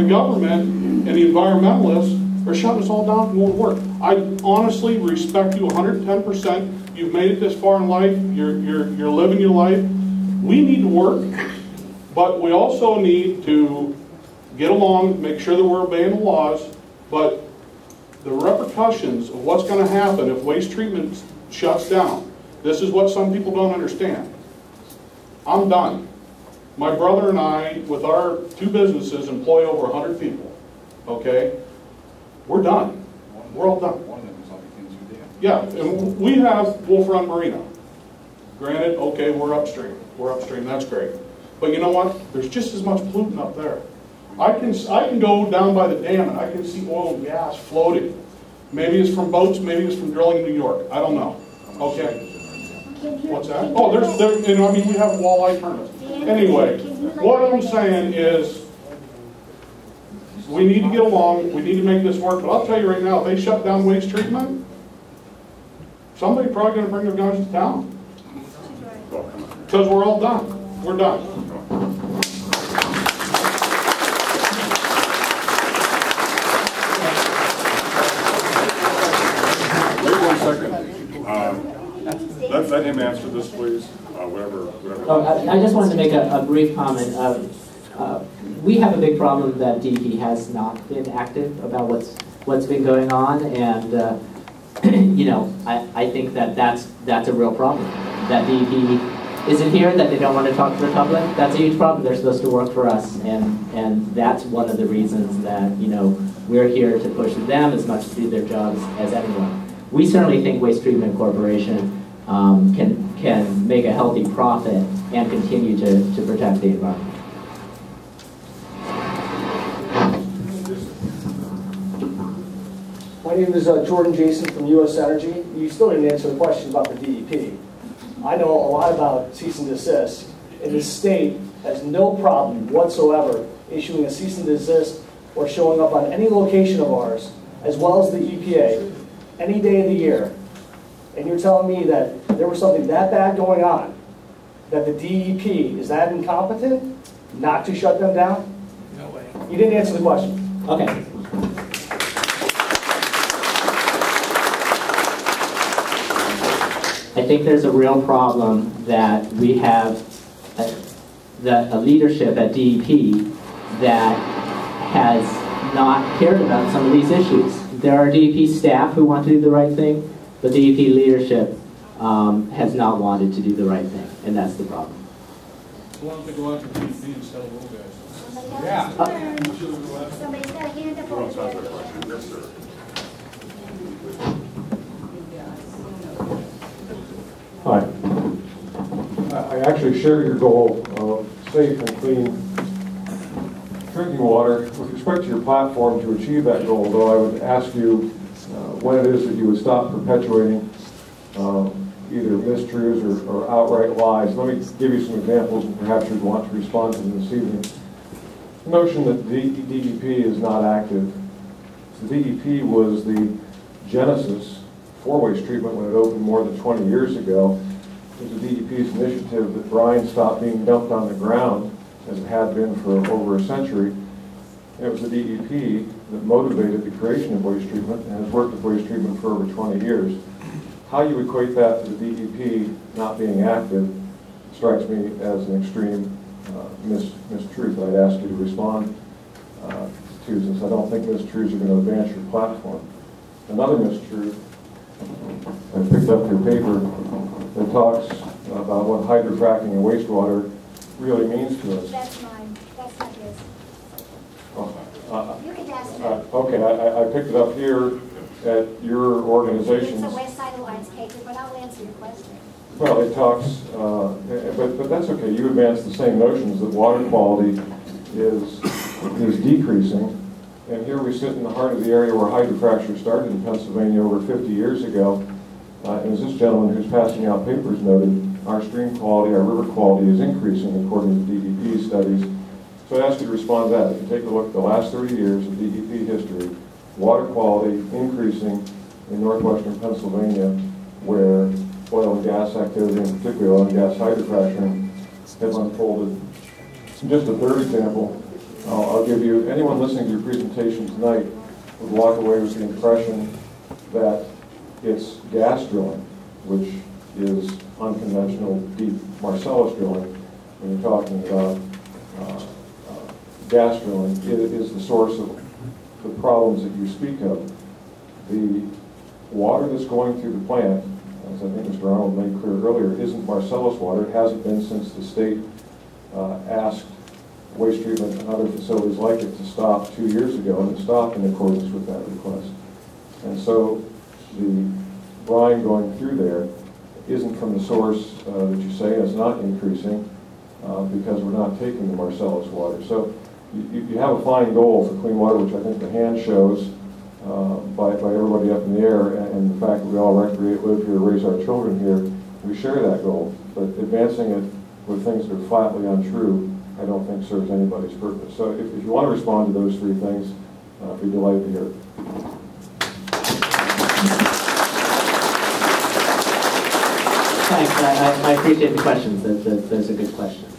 the government and the environmentalists are shutting us all down from going to work. I honestly respect you 110%. You've made it this far in life. You're living your life. We need to work, but we also need to get along, make sure that we're obeying the laws, but the repercussions of what's going to happen if waste treatment shuts down, this is what some people don't understand. I'm done. My brother and I, with our 2 businesses, employ over 100 people. Okay? We're done. We're all done. Yeah, and we have Wolf Run Marina. Granted, okay, we're upstream. We're upstream, that's great. But you know what? There's just as much pollutant up there. I can go down by the dam and I can see oil and gas floating. Maybe it's from boats, maybe it's from drilling in New York. I don't know. Okay. What's that? Oh, I mean, we have walleye tournaments. Anyway, what I'm saying is we need to get along, we need to make this work, but I'll tell you right now, if they shut down waste treatment, somebody's probably going to bring their guns to town. Because we're all done. We're done. Wait 1 second. Let him answer this, please. Whatever. Oh, I just wanted to make a brief comment. We have a big problem that DEP has not been active about what's been going on, and you know, I think that's a real problem. That DEP isn't here, that they don't want to talk to the public. That's a huge problem. They're supposed to work for us, and that's one of the reasons that, you know, we're here to push them as much to do their jobs as anyone. We certainly think Waste Treatment Corporation can make a healthy profit and continue to protect the environment. My name is Jordan Jason from U.S. Energy. You still didn't answer the question about the DEP. I know a lot about cease and desist, and the state has no problem whatsoever issuing a cease and desist or showing up on any location of ours, as well as the EPA, any day of the year. And you're telling me that there was something that bad going on, that the DEP is that incompetent not to shut them down? No way. You didn't answer the question. Okay. I think there's a real problem that we have a leadership at DEP that has not cared about some of these issues. There are DEP staff who want to do the right thing, but DEP leadership has not wanted to do the right thing, and that's the problem. Why don't they go after DEP instead of little guys? Yeah. Somebody's got a hand up over there. Yes, sir. Hi. I actually share your goal of safe and clean drinking water. With respect to your platform to achieve that goal, though, I would ask you when it is that you would stop perpetuating either mistruths or outright lies. Let me give you some examples, and perhaps you'd want to respond to them this evening. The notion that DEP is not active. The DEP was the genesis for waste treatment when it opened more than 20 years ago. It was the DEP's initiative that brine stopped being dumped on the ground, as it had been for over a century. And it was the DEP that motivated the creation of waste treatment and has worked with waste treatment for over 20 years. How you equate that to the DEP not being active strikes me as an extreme mistruth. I'd ask you to respond to, since I don't think mistruths are going to advance your platform. Another mistruth, I picked up your paper that talks about what hydrofracking and wastewater really means to us. That's mine. That's not his. Oh, You can ask me. okay, I picked it up here at your organization's. It's a West Side Alliance paper, but I'll answer your question. Well, it talks, but that's okay. You advance the same notions that water quality is decreasing. And here we sit in the heart of the area where hydrofracture started in Pennsylvania over 50 years ago. And as this gentleman who's passing out papers noted, our stream quality, our river quality is increasing according to DEP studies. So I'd ask you to respond to that. If you take a look at the last 30 years of DEP history, water quality increasing in northwestern Pennsylvania, where oil and gas activity, and particularly oil and gas hydrofracturing, have unfolded. Just a third example, I'll give you, anyone listening to your presentation tonight would walk away with the impression that it's gas drilling, which is unconventional deep Marcellus drilling. When you're talking about gas drilling, it is the source of the problems that you speak of. The water that's going through the plant, as I think Mr. Arnold made clear earlier, isn't Marcellus water. It hasn't been since the state asked waste treatment and other facilities like it to stop 2 years ago, and it stopped in accordance with that request. And so the brine going through there isn't from the source that you say, and it's not increasing because we're not taking the Marcellus water. So you have a fine goal for clean water, which I think the hand shows by everybody up in the air, and the fact that we all recreate, live here, raise our children here, we share that goal. But advancing it with things that are flatly untrue, I don't think serves anybody's purpose. So if you want to respond to those three things, I'd be delighted to hear it. Thanks. I appreciate the questions. Those are good questions.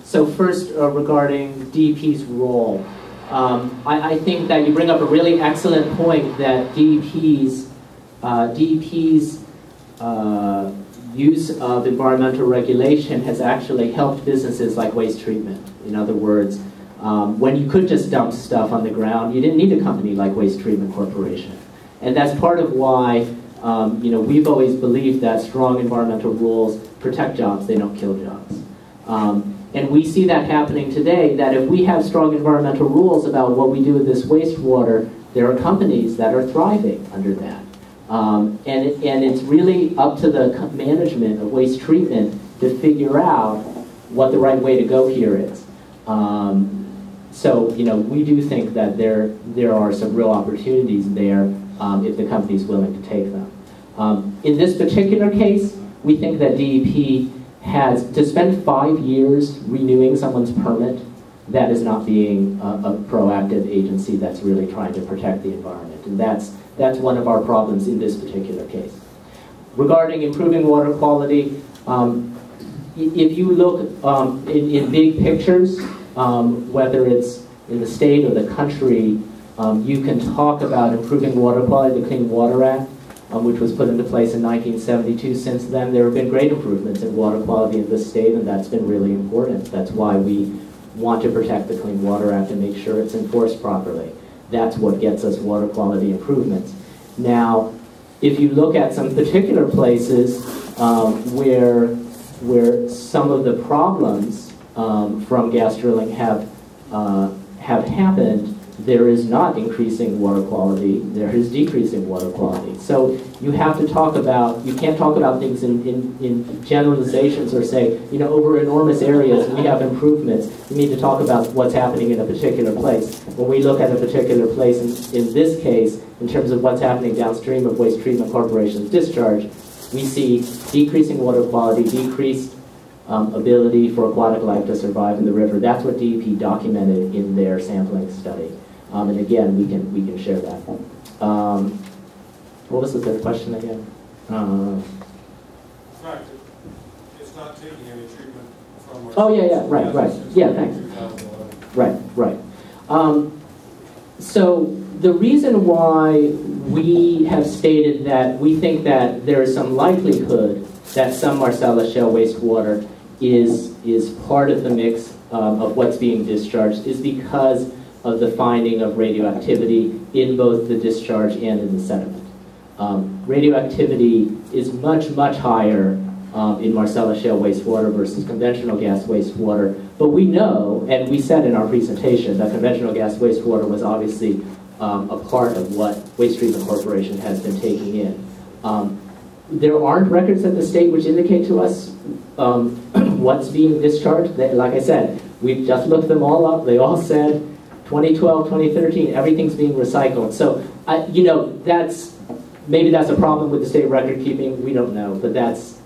So first, regarding DEP's role, I think that you bring up a really excellent point that DEP's use of environmental regulation has actually helped businesses like waste treatment. In other words, when you could just dump stuff on the ground, you didn't need a company like Waste Treatment Corporation. And that's part of why we've always believed that strong environmental rules protect jobs, they don't kill jobs. And we see that happening today, that if we have strong environmental rules about what we do with this wastewater, there are companies that are thriving under that. And it's really up to the management of waste treatment to figure out what the right way to go here is. So we do think that there are some real opportunities there if the company is willing to take them. In this particular case, we think that DEP has to spend 5 years renewing someone's permit. That is not being a proactive agency that's really trying to protect the environment, and that's one of our problems in this particular case. Regarding improving water quality, if you look in big pictures, whether it's in the state or the country, you can talk about improving water quality. The Clean Water Act, which was put into place in 1972. Since then, there have been great improvements in water quality in this state, and that's been really important. That's why we want to protect the Clean Water Act and make sure it's enforced properly. That's what gets us water quality improvements. Now, if you look at some particular places where some of the problems from gas drilling have happened, there is not increasing water quality, there is decreasing water quality. So you have to talk about, you can't talk about things in generalizations or say, over enormous areas we have improvements. You need to talk about what's happening in a particular place. When we look at a particular place, in this case, in terms of what's happening downstream of Waste Treatment Corporation's discharge, we see decreasing water quality, decreased ability for aquatic life to survive in the river. That's what DEP documented in their sampling study. And again, we can share that. What was the third question again? In fact, it's not taking any treatment from. Oh yeah, right. Yeah, thanks. Right. So the reason why we have stated that we think that there is some likelihood that some Marcellus shale wastewater is part of the mix of what's being discharged is because of the finding of radioactivity in both the discharge and in the sediment. Radioactivity is much, much higher in Marcellus shale wastewater versus conventional gas wastewater, but we know, and we said in our presentation, that conventional gas wastewater was obviously a part of what Waste Treatment Corporation has been taking in. There aren't records at the state which indicate to us what's being discharged. Like I said, we've just looked them all up. They all said 2012, 2013, everything's being recycled. So, maybe that's a problem with the state record keeping. We don't know, but that's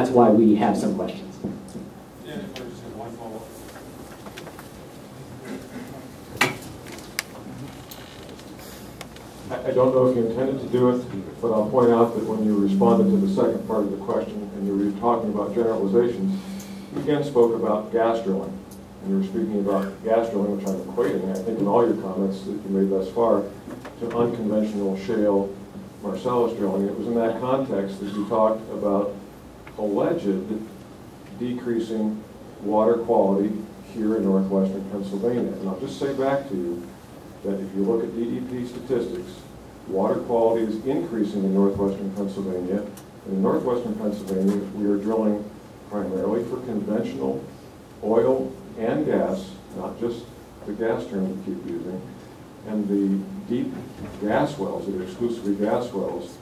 why we have some questions. Yeah, if I just have one follow-up. I don't know if you intended to do it, but I'll point out that when you responded to the second part of the question and you were talking about generalizations, you again spoke about gas drilling. and you were speaking about gas drilling, which I'm equating, I think in all your comments that you made thus far, to unconventional shale Marcellus drilling. It was in that context that you talked about alleged decreasing water quality here in northwestern Pennsylvania. And I'll just say back to you that if you look at DEP statistics, water quality is increasing in northwestern Pennsylvania. And in northwestern Pennsylvania, we are drilling primarily for conventional oil and gas, not just the gas term we keep using. And the deep gas wells, that are exclusively gas wells,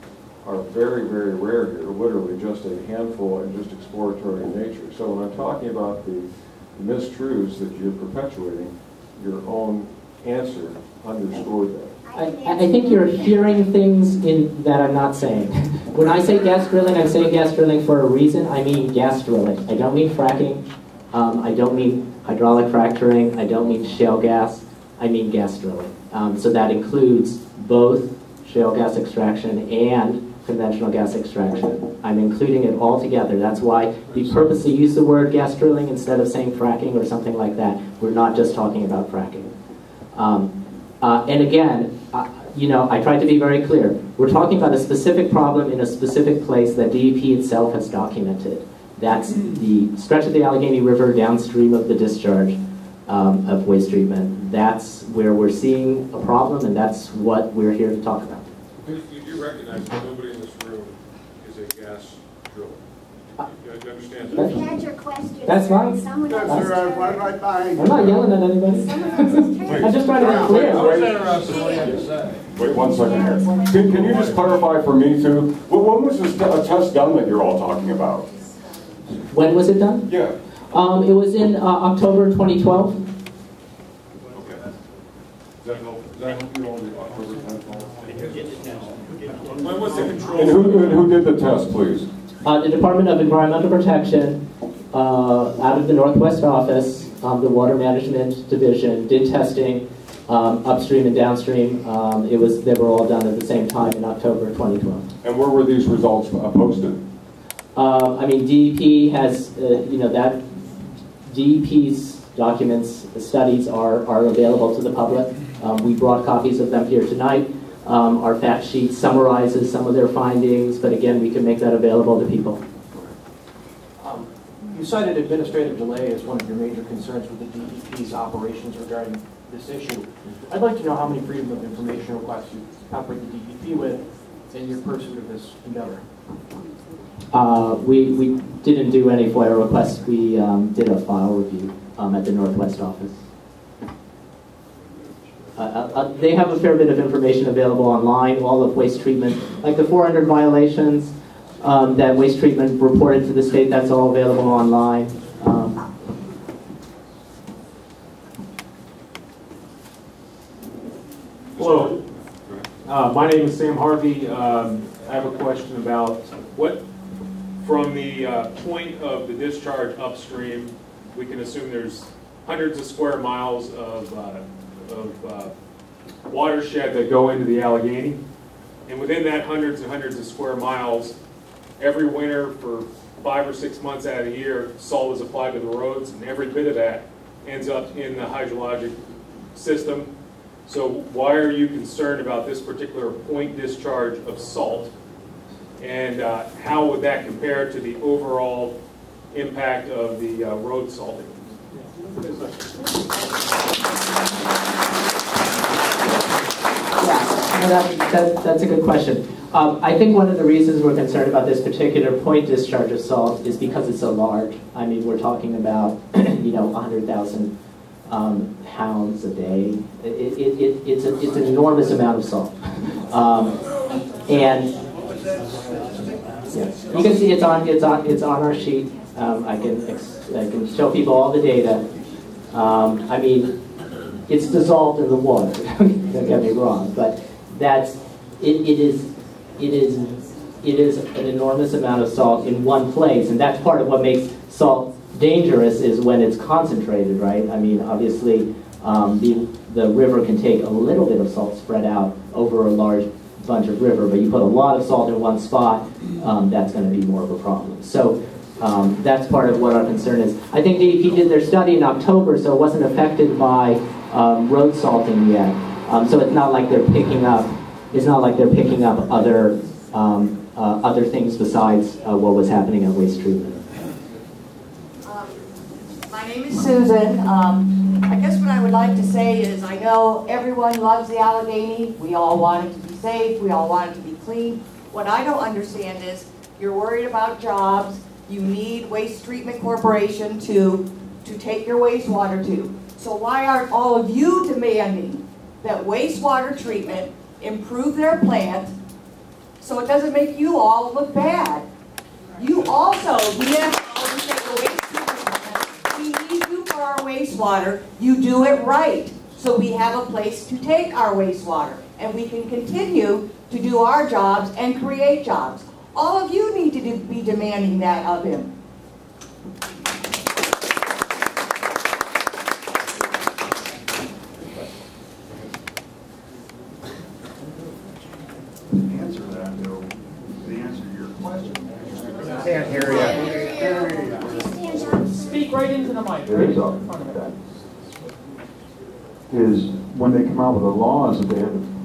are very, very rare here, literally just a handful and just exploratory in nature. So when I'm talking about the mistruths that you're perpetuating, your own answer underscored that. I think you're hearing things that I'm not saying. When I say gas drilling, I'm saying gas drilling for a reason. I mean gas drilling. I don't mean fracking. I don't mean hydraulic fracturing. I don't mean shale gas. I mean gas drilling. So that includes both shale gas extraction and conventional gas extraction. I'm including it all together. That's why we purposely use the word gas drilling instead of saying fracking or something like that. We're not just talking about fracking. And again, I tried to be very clear. We're talking about a specific problem in a specific place that DEP itself has documented. That's the stretch of the Allegheny River downstream of the discharge of waste treatment. That's where we're seeing a problem, and that's what we're here to talk about. You do recognize that nobody in this room is a gas driller. You understand that? You had your question. That's sir, fine. and Someone Yes, else sir, is right behind you. I'm not yelling at anybody. Someone else's turn. I'm just trying to be clear. Wait 1 second here. Can you just clarify for me too? Well, when was this test done that you're all talking about? When was it done? Yeah. It was in October 2012. Okay. Does that help you on the October 10th? When was the control? And who did the test, please? The Department of Environmental Protection, out of the Northwest office, the Water Management Division, did testing upstream and downstream. They were all done at the same time in October 2012. And where were these results posted? DEP has, that DEP's documents, studies are available to the public. We brought copies of them here tonight. Our fact sheet summarizes some of their findings, but again, we can make that available to people. You cited administrative delay as one of your major concerns with the DEP's operations regarding this issue. I'd like to know how many freedom of information requests you operate the DEP with in your pursuit of this endeavor. We didn't do any FOIA requests. We did a file review at the Northwest office. They have a fair bit of information available online, all of waste treatment, like the 400 violations that waste treatment reported to the state, that's all available online. Hello, my name is Sam Harvey. I have a question about what, from the point of the discharge upstream, we can assume there's hundreds of square miles of watershed that go into the Allegheny. And within that hundreds and hundreds of square miles, every winter for 5 or 6 months out of the year, salt is applied to the roads, and every bit of that ends up in the hydrologic system. So why are you concerned about this particular point discharge of salt? And how would that compare to the overall impact of the road salting? Yeah, that's a good question. I think one of the reasons we're concerned about this particular point discharge of salt is because it's so large. I mean, we're talking about 100,000 pounds a day. It's an enormous amount of salt, and yeah, you can see it's on our sheet. I can show people all the data. I mean, it's dissolved in the water. Don't get me wrong, but it is an enormous amount of salt in one place, and that's part of what makes salt dangerous is when it's concentrated, right? I mean, obviously, the river can take a little bit of salt spread out over a large bunch of river, but you put a lot of salt in one spot, that's going to be more of a problem. So That's part of what our concern is. I think DEP did their study in October, so it wasn't affected by road salting yet. So it's not like they're picking up. It's not like they're picking up other things besides what was happening at waste treatment. My name is Susan. I guess what I would like to say is I know everyone loves the Allegheny. We all want it to be safe. We all want it to be clean. What I don't understand is you're worried about jobs. You need Waste Treatment Corporation to take your wastewater to. So why aren't all of you demanding that wastewater treatment improve their plant so it doesn't make you all look bad? You also need to take a waste treatment plant. We need you for our wastewater. You do it right so we have a place to take our wastewater and we can continue to do our jobs and create jobs. All of you need to be demanding that of him. Answer that, though. The answer to your question. Can't hear you. Speak right into the mic. Right in front of it. Is when they come out with the laws that they have to